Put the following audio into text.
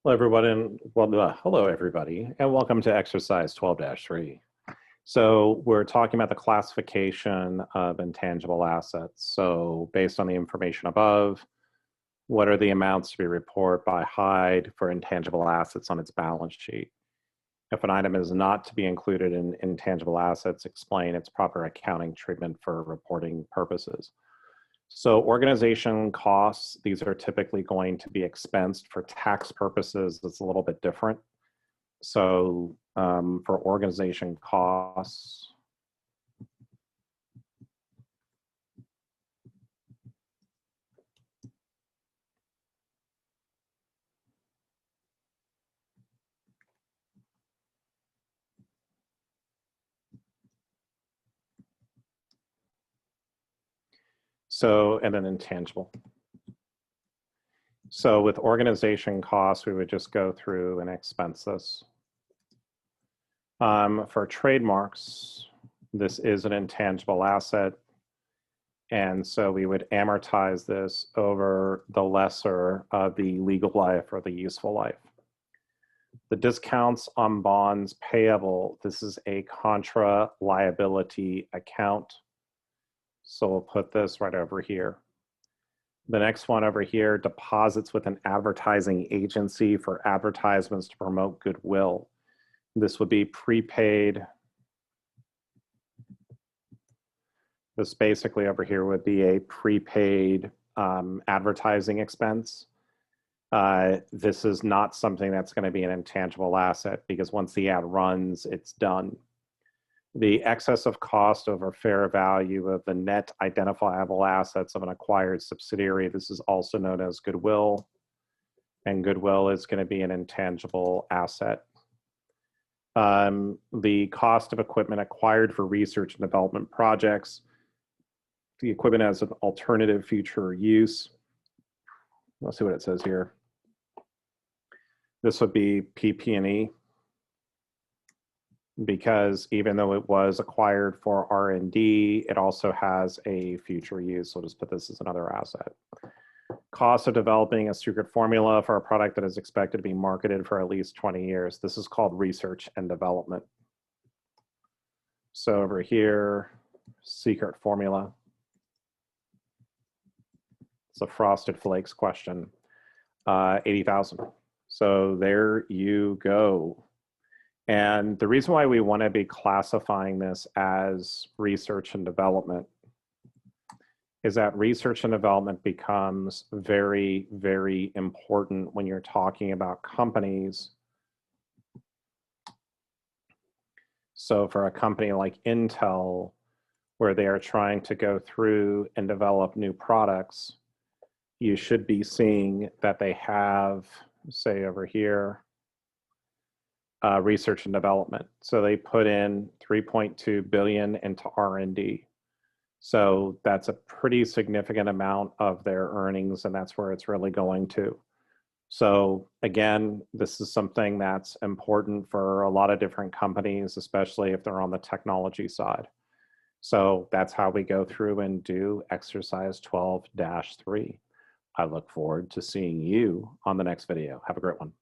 Hello everybody, and welcome to exercise 12-3. So we're talking about the classification of intangible assets. So based on the information above, what are the amounts to be reported by Hyde for intangible assets on its balance sheet? If an item is not to be included in intangible assets, explain its proper accounting treatment for reporting purposes. So organization costs, these are typically going to be expensed. For tax purposes, it's a little bit different. So for organization costs, and then intangible. So with organization costs, we would just go through and expense this. For trademarks, this is an intangible asset. And so we would amortize this over the lesser of the legal life or the useful life. The discounts on bonds payable, this is a contra liability account. So we'll put this right over here. The next one over here, deposits with an advertising agency for advertisements to promote Goodwill. This would be prepaid. This basically over here would be a prepaid advertising expense. This is not something that's going to be an intangible asset because once the ad runs, it's done. The excess of cost over fair value of the net identifiable assets of an acquired subsidiary. This is also known as Goodwill, and Goodwill is going to be an intangible asset. The cost of equipment acquired for research and development projects. The equipment has an alternative future use. Let's see what it says here. This would be PP&E. Because even though it was acquired for R&D, it also has a future use. So we'll just put this as another asset. Cost of developing a secret formula for a product that is expected to be marketed for at least 20 years. This is called research and development. So over here, secret formula. It's a Frosted Flakes question. 80,000. So there you go. And the reason why we want to be classifying this as research and development is that research and development becomes very, very important when you're talking about companies. So for a company like Intel, where they are trying to go through and develop new products, you should be seeing that they have, say over here, research and development. So they put in 3.2 billion into R&D. So that's a pretty significant amount of their earnings, and that's where it's really going to. So again, this is something that's important for a lot of different companies, especially if they're on the technology side. So that's how we go through and do exercise 12-3. I look forward to seeing you on the next video. Have a great one.